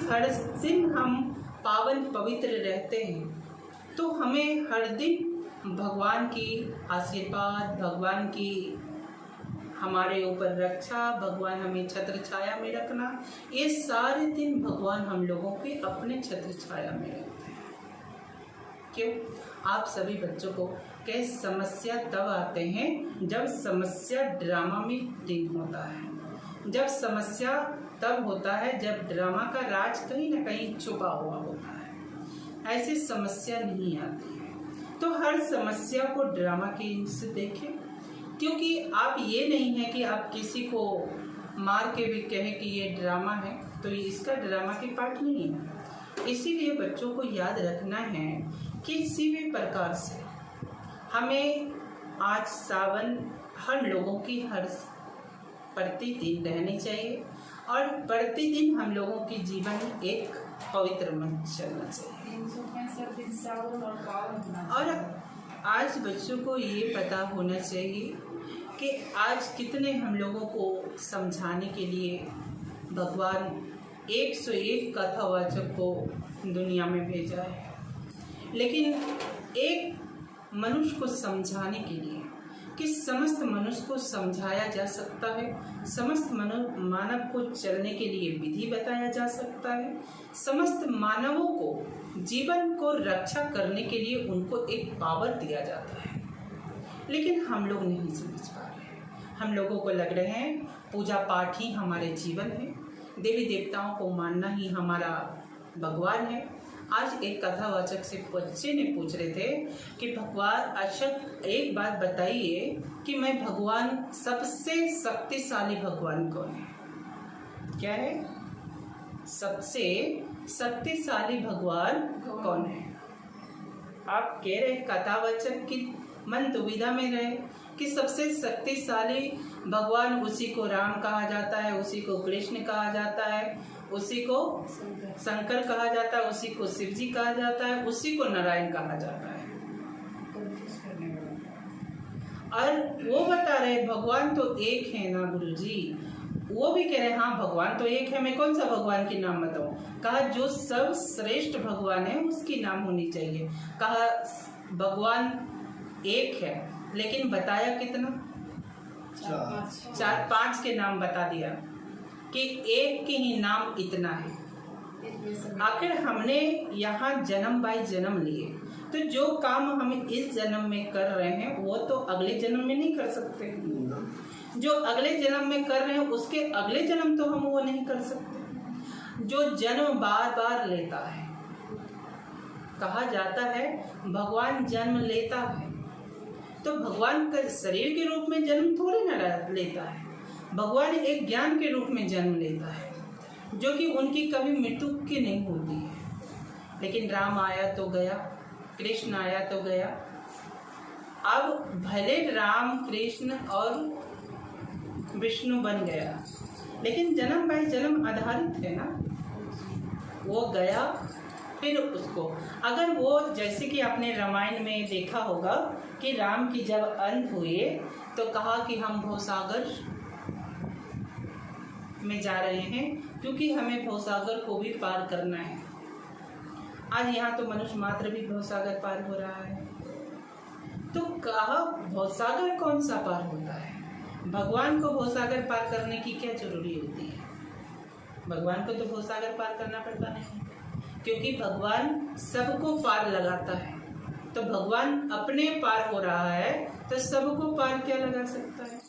हर दिन हम पावन पवित्र रहते हैं, तो हमें हर दिन भगवान की आशीर्वाद, भगवान की हमारे ऊपर रक्षा, भगवान हमें छत्र छाया में रखना, ये सारे दिन भगवान हम लोगों के अपने छत्र छाया में रखते हैं। क्यों? आप सभी बच्चों को कई समस्या तब आते हैं जब समस्या ड्रामा में दिन होता है, जब समस्या तब होता है जब ड्रामा का राज कहीं ना कहीं छुपा हुआ होता है। ऐसी समस्या नहीं आती है। तो हर समस्या को ड्रामा के से देखें, क्योंकि आप ये नहीं है कि आप किसी को मार के भी कहें कि ये ड्रामा है, तो ये इसका ड्रामा की पार्ट नहीं है। इसीलिए बच्चों को याद रखना है कि किसी भी प्रकार से हमें आज सावन हर लोगों की हर प्रतिदिन रहनी चाहिए और प्रतिदिन हम लोगों की जीवन एक पवित्र मन चलना चाहिए। 365 दिन सावन और पावन। और आज बच्चों को ये पता होना चाहिए कि आज कितने हम लोगों को समझाने के लिए भगवान 101 कथावाचक को दुनिया में भेजा है, लेकिन एक मनुष्य को समझाने के लिए कि समस्त मनुष्य को समझाया जा सकता है, समस्त मानव को चलने के लिए विधि बताया जा सकता है, समस्त मानवों को जीवन को रक्षा करने के लिए उनको एक पावर दिया जाता है, लेकिन हम लोग नहीं समझ पा रहे हैं। हम लोगों को लग रहे हैं पूजा पाठ ही हमारे जीवन है, देवी देवताओं को मानना ही हमारा भगवान है। आज एक कथावाचक से बच्चे ने पूछ रहे थे कि भगवान, अच्छा एक बात बताइए कि मैं भगवान, सबसे शक्तिशाली भगवान कौन है? क्या है? सबसे शक्तिशाली भगवान कौन है? आप कह रहे कथावाचक की मन दुविधा में रहे कि सबसे शक्तिशाली भगवान, उसी को राम कहा जाता है, उसी को कृष्ण कहा जाता है, उसी को शंकर कहा जाता है, उसी को शिव जी कहा जाता है, उसी को नारायण कहा जाता है। और वो बता रहे भगवान तो एक है ना गुरुजी। वो भी कह रहे हाँ भगवान तो एक है, मैं कौन सा भगवान के नाम बताऊं? कहा जो सब श्रेष्ठ भगवान है उसकी नाम होनी चाहिए। कहा भगवान एक है, लेकिन बताया कितना? 4-5 के नाम बता दिया कि एक के ही नाम इतना है। आखिर हमने यहाँ जन्म बाई जन्म लिए, तो जो काम हम इस जन्म में कर रहे हैं वो तो अगले जन्म में नहीं कर सकते। जो अगले जन्म में कर रहे हैं उसके अगले जन्म तो हम वो नहीं कर सकते। जो जन्म बार बार लेता है, कहा जाता है भगवान जन्म लेता है, तो भगवान का शरीर के रूप में जन्म थोड़ी ना लेता है। भगवान एक ज्ञान के रूप में जन्म लेता है, जो कि उनकी कभी मृत्यु की नहीं होती है। लेकिन राम आया तो गया, कृष्ण आया तो गया। अब भले राम, कृष्ण और विष्णु बन गया, लेकिन जन्म बाई जन्म आधारित है ना। वो गया, फिर उसको अगर वो, जैसे कि आपने रामायण में देखा होगा कि राम की जब अंत हुए तो कहा कि हम भवसागर में जा रहे हैं, क्योंकि हमें भवसागर को भी पार करना है। आज यहाँ तो मनुष्य मात्र भी भवसागर पार हो रहा है, तो कहा भवसागर कौन सा पार होता है? भगवान को भवसागर पार करने की क्या जरूरी होती है? भगवान को तो भवसागर पार करना पड़ता नहीं, क्योंकि भगवान सबको पार लगाता है। तो भगवान अपने पार हो रहा है, तो सबको पार क्या लगा सकता है?